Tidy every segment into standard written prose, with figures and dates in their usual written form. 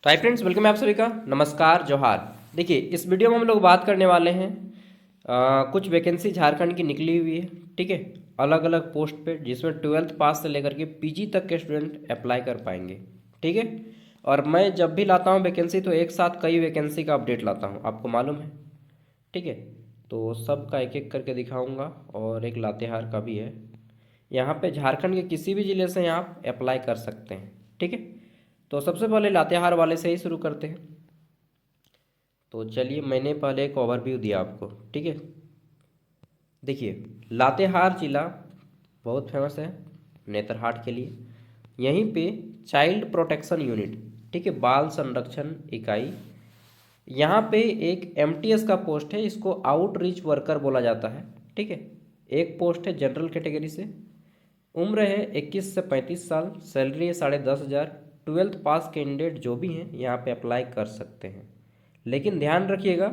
तो hi friends, welcome है आप सभी का। नमस्कार, जोहार। देखिए, इस वीडियो में हम लोग बात करने वाले हैं कुछ वैकेंसी झारखंड की निकली हुई है। ठीक है, अलग अलग पोस्ट पे, जिसमें 12th पास से लेकर के पीजी तक के स्टूडेंट अप्लाई कर पाएंगे। ठीक है, और मैं जब भी लाता हूँ वैकेंसी तो एक साथ कई वैकेंसी का अपडेट लाता हूँ, आपको मालूम है। ठीक है, तो सबका एक एक करके दिखाऊंगा, और एक लातेहार का भी है। यहाँ पे झारखंड के किसी भी ज़िले से आप अप्लाई कर सकते हैं। ठीक है, तो सबसे पहले लातेहार वाले से ही शुरू करते हैं। तो चलिए, मैंने पहले एक ओवरव्यू दिया आपको। ठीक है, देखिए, लातेहार जिला बहुत फेमस है नेतरहाट के लिए। यहीं पे चाइल्ड प्रोटेक्शन यूनिट, ठीक है, बाल संरक्षण इकाई, यहाँ पे एक एमटीएस का पोस्ट है, इसको आउटरीच वर्कर बोला जाता है। ठीक है, एक पोस्ट है जनरल कैटेगरी से। उम्र है 21 से 35 साल, सैलरी है 10,500। 12th पास कैंडिडेट जो भी हैं यहाँ पे अप्लाई कर सकते हैं, लेकिन ध्यान रखिएगा,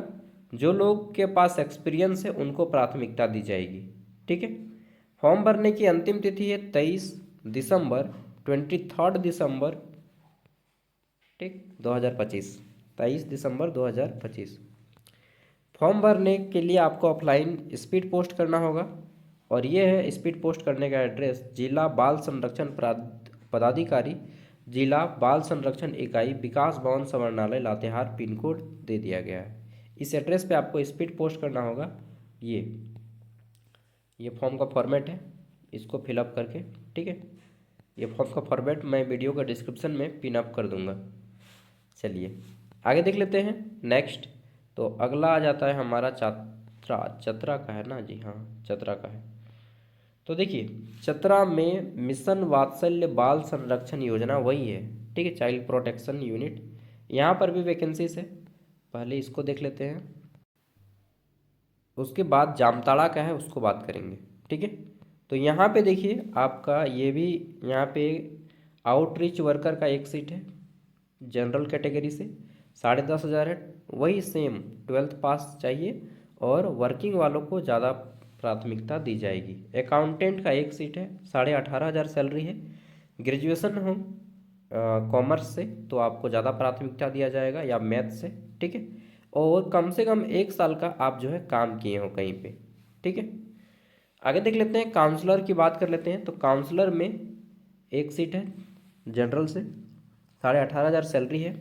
जो लोग के पास एक्सपीरियंस है उनको प्राथमिकता दी जाएगी। ठीक है, फॉर्म भरने की अंतिम तिथि है 23 दिसंबर, 23 दिसंबर, ठीक, 2025। 23 दिसंबर 2025। फॉर्म भरने के लिए आपको ऑफलाइन स्पीड पोस्ट करना होगा, और ये है स्पीड पोस्ट करने का एड्रेस। जिला बाल संरक्षण पदाधिकारी, जिला बाल संरक्षण इकाई, विकास भवन समरणालय, लातेहार, पिन कोड दे दिया गया है। इस एड्रेस पे आपको स्पीड पोस्ट करना होगा। ये फॉर्म का फॉर्मेट है, इसको फिलअप करके। ठीक है, ये फॉर्म का फॉर्मेट मैं वीडियो का डिस्क्रिप्शन में पिन अप कर दूंगा। चलिए आगे देख लेते हैं। नेक्स्ट, तो अगला आ जाता है हमारा चतरा। चतरा का है ना जी, हाँ, चतरा का है। तो देखिए, चतरा में मिशन वात्सल्य बाल संरक्षण योजना वही है। ठीक है, चाइल्ड प्रोटेक्शन यूनिट, यहाँ पर भी वैकेंसीज है। पहले इसको देख लेते हैं, उसके बाद जामताड़ा का है, उसको बात करेंगे। ठीक है, तो यहाँ पे देखिए आपका ये भी, यहाँ पे आउटरीच वर्कर का एक सीट है जनरल कैटेगरी से, 10,500 है। वही सेम 12th पास चाहिए, और वर्किंग वालों को ज़्यादा प्राथमिकता दी जाएगी। अकाउंटेंट का एक सीट है, 18,500 सैलरी है। ग्रेजुएशन हो कॉमर्स से तो आपको ज़्यादा प्राथमिकता दिया जाएगा, या मैथ से। ठीक है, और कम से कम 1 साल का आप जो है काम किए हो कहीं पे। ठीक है, आगे देख लेते हैं। काउंसलर की बात कर लेते हैं। तो काउंसलर में एक सीट है जनरल से, 18,500 सैलरी है।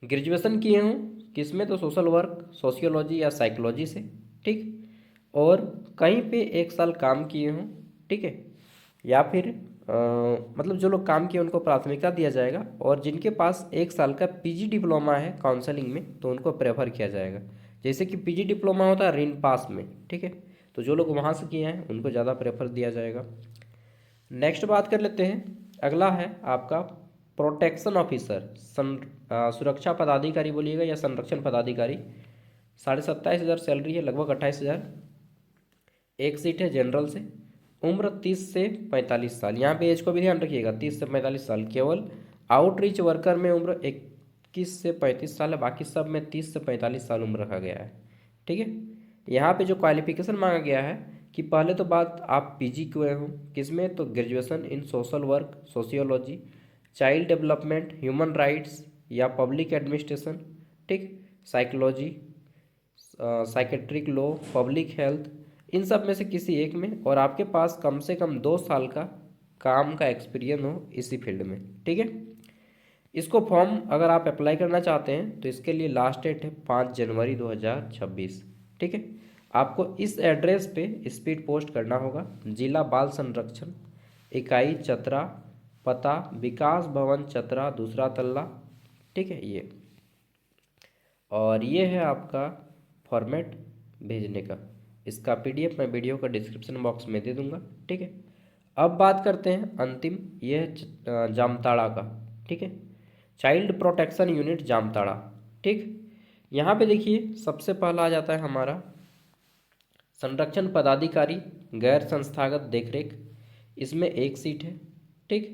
ग्रेजुएशन किए हूँ किस में, तो सोशल वर्क, सोशियोलॉजी या साइकोलॉजी से। ठीक, और कहीं पे 1 साल काम किए हूँ। ठीक है, या फिर मतलब जो लोग काम किए उनको प्राथमिकता दिया जाएगा, और जिनके पास 1 साल का पीजी डिप्लोमा है काउंसलिंग में तो उनको प्रेफर किया जाएगा। जैसे कि पीजी डिप्लोमा होता है रिन पास में। ठीक है, तो जो लोग वहाँ से किए हैं उनको ज़्यादा प्रेफर दिया जाएगा। नेक्स्ट बात कर लेते हैं। अगला है आपका प्रोटेक्शन ऑफिसर, सुरक्षा पदाधिकारी बोलिएगा या संरक्षण पदाधिकारी। 27,500 सैलरी है, लगभग 28,000। एक सीट है जनरल से। उम्र 30 से 45 साल, यहाँ पे एज को भी ध्यान रखिएगा, 30 से 45 साल। केवल आउटरीच वर्कर में उम्र 21 से 35 साल है, बाकी सब में 30 से 45 साल उम्र रखा गया है। ठीक है, यहाँ पे जो क्वालिफिकेशन मांगा गया है कि पहले तो बात आप पीजी किए हो किसमें, तो graduation in social work, sociology, child development, human rights या पब्लिक एडमिनिस्ट्रेशन। ठीक, psychology, psychiatric law, public health, इन सब में से किसी एक में, और आपके पास कम से कम 2 साल का काम का एक्सपीरियंस हो इसी फील्ड में। ठीक है, इसको फॉर्म अगर आप अप्लाई करना चाहते हैं तो इसके लिए लास्ट डेट है 5 जनवरी 2026। ठीक है, आपको इस एड्रेस पे स्पीड पोस्ट करना होगा। जिला बाल संरक्षण इकाई चतरा, पता विकास भवन चतरा, दूसरा तल्ला। ठीक है, ये है आपका फॉर्मेट भेजने का। इसका पीडीएफ मैं वीडियो का डिस्क्रिप्शन बॉक्स में दे दूंगा। ठीक है, अब बात करते हैं अंतिम, ये है जामताड़ा का। ठीक है, चाइल्ड प्रोटेक्शन यूनिट जामताड़ा। ठीक, यहाँ पे देखिए सबसे पहला आ जाता है हमारा संरक्षण पदाधिकारी, गैर संस्थागत देखरेख। इसमें एक सीट है। ठीक,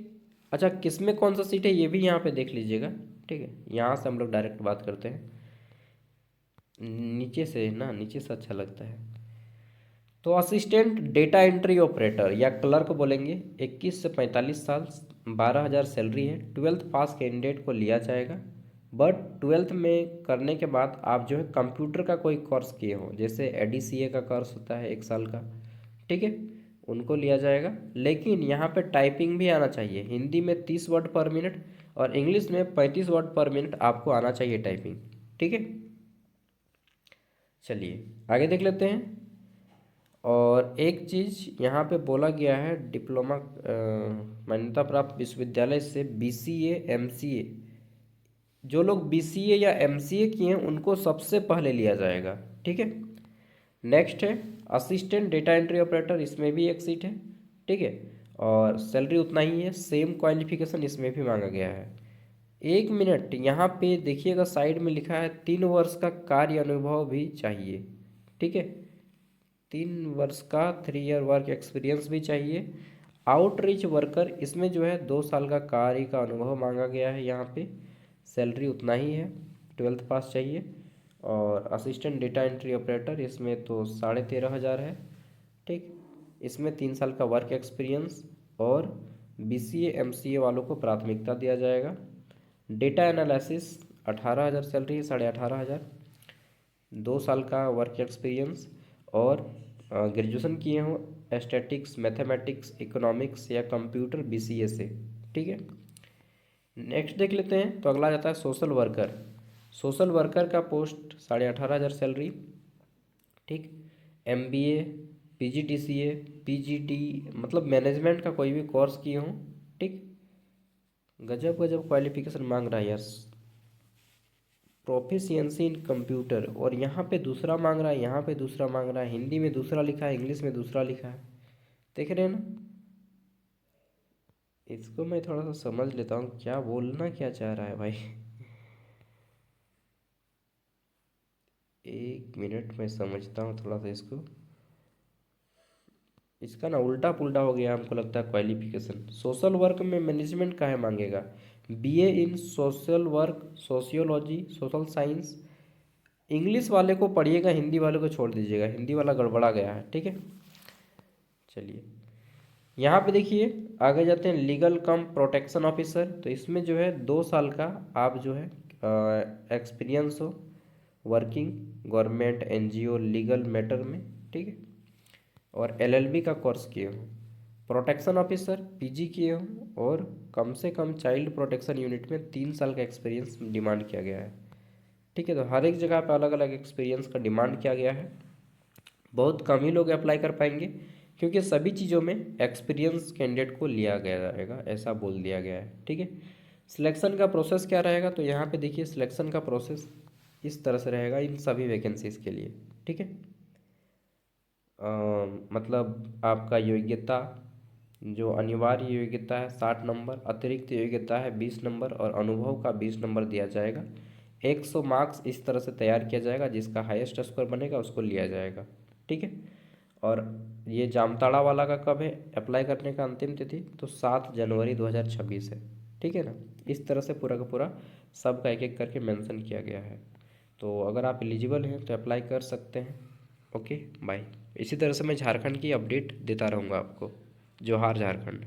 अच्छा, किसमें कौन सा सीट है ये भी यहाँ पे देख लीजिएगा। ठीक है, यहाँ से हम लोग डायरेक्ट बात करते हैं, नीचे से ना, नीचे से अच्छा लगता है। तो असिस्टेंट डेटा एंट्री ऑपरेटर या क्लर्क बोलेंगे, 21 से 45 साल, 12,000 सैलरी है। 12th पास कैंडिडेट को लिया जाएगा, बट 12th में करने के बाद आप जो है कंप्यूटर का कोई कोर्स किए हो, जैसे ADCA का कोर्स होता है 1 साल का, ठीक है, उनको लिया जाएगा। लेकिन यहाँ पे टाइपिंग भी आना चाहिए। हिंदी में 30 वर्ड पर मिनट और इंग्लिश में 35 वर्ड पर मिनट आपको आना चाहिए टाइपिंग, ठीक है। चलिए आगे देख लेते हैं। और एक चीज़ यहाँ पे बोला गया है, डिप्लोमा मान्यता प्राप्त विश्वविद्यालय से BCA MCA, जो लोग BCA या MCA किए हैं उनको सबसे पहले लिया जाएगा, ठीक है। नेक्स्ट है असिस्टेंट डेटा एंट्री ऑपरेटर, इसमें भी एक सीट है, ठीक है, और सैलरी उतना ही है। सेम क्वालिफिकेशन इसमें भी मांगा गया है। 1 मिनट, यहाँ पे देखिएगा साइड में लिखा है 3 वर्ष का कार्य अनुभव भी चाहिए, ठीक है, 3 वर्ष का 3 ईयर वर्क एक्सपीरियंस भी चाहिए। आउटरीच वर्कर, इसमें जो है 2 साल का कार्य का अनुभव मांगा गया है। यहाँ पे सैलरी उतना ही है, 12th पास चाहिए। और असिस्टेंट डेटा एंट्री ऑपरेटर, इसमें तो 13,500 है, ठीक, इसमें 3 साल का वर्क एक्सपीरियंस और BCA MCA वालों को प्राथमिकता दिया जाएगा। डेटा एनालिसिस 18,000 सैलरी, 18,500, 2 साल का वर्क एक्सपीरियंस और ग्रेजुएशन किए हों एस्थेटिक्स, मैथमेटिक्स, इकोनॉमिक्स या कंप्यूटर BCA से, ठीक है। नेक्स्ट देख लेते हैं। तो अगला जाता है सोशल वर्कर। सोशल वर्कर का पोस्ट 18,500 सैलरी, ठीक, MBA, PGDCA, PGT, मतलब मैनेजमेंट का कोई भी कोर्स किए हों, ठीक। गजब गजब क्वालिफिकेशन मांग रहा है यार। प्रोफिशिएंसी इन कंप्यूटर, और यहाँ पे दूसरा मांग रहा है, यहाँ पे दूसरा मांग रहा है। हिंदी में दूसरा लिखा है, इंग्लिश में दूसरा लिखा है, देख रहे हैं ना। इसको मैं थोड़ा सा समझ लेता हूँ क्या बोलना क्या चाह रहा है भाई। 1 मिनट में समझता हूँ थोड़ा सा इसको। इसका ना उल्टा पुल्टा हो गया हमको लगता है क्वालिफिकेशन। सोशल वर्क में मैनेजमेंट का है मांगेगा, BA in social work, sociology, social science. English वाले को पढ़िएगा, हिंदी वाले को छोड़ दीजिएगा, हिंदी वाला गड़बड़ा गया है, ठीक है। चलिए यहाँ पे देखिए आगे जाते हैं। लीगल कम प्रोटेक्शन ऑफिसर, तो इसमें जो है 2 साल का आप जो है एक्सपीरियंस हो working government NGO legal matter में, ठीक है, और LLB का कोर्स किए हो। प्रोटेक्शन ऑफिसर PG किए हो और कम से कम चाइल्ड प्रोटेक्शन यूनिट में 3 साल का एक्सपीरियंस डिमांड किया गया है, ठीक है। तो हर एक जगह पे अलग अलग एक्सपीरियंस का डिमांड किया गया है। बहुत कम ही लोग अप्लाई कर पाएंगे क्योंकि सभी चीज़ों में एक्सपीरियंस कैंडिडेट को लिया गया जाएगा, ऐसा बोल दिया गया है, ठीक है। सिलेक्शन का प्रोसेस क्या रहेगा, तो यहाँ पे देखिए सिलेक्शन का प्रोसेस इस तरह से रहेगा इन सभी वैकेंसीज़ के लिए, ठीक है। मतलब आपका योग्यता, जो अनिवार्य योग्यता है 60 नंबर, अतिरिक्त योग्यता है 20 नंबर और अनुभव का 20 नंबर दिया जाएगा। 100 मार्क्स इस तरह से तैयार किया जाएगा, जिसका हाईएस्ट स्कोर बनेगा उसको लिया जाएगा, ठीक है। और ये जामताड़ा वाला का कब है अप्लाई करने का अंतिम तिथि, तो 7 जनवरी 2026 है, ठीक है ना। इस तरह से पूरा का पूरा सबका एक एक करके मेंशन किया गया है। तो अगर आप एलिजिबल हैं तो अप्लाई कर सकते हैं। Okay bye. इसी तरह से मैं झारखंड की अपडेट देता रहूँगा आपको। जोहार झारखंड।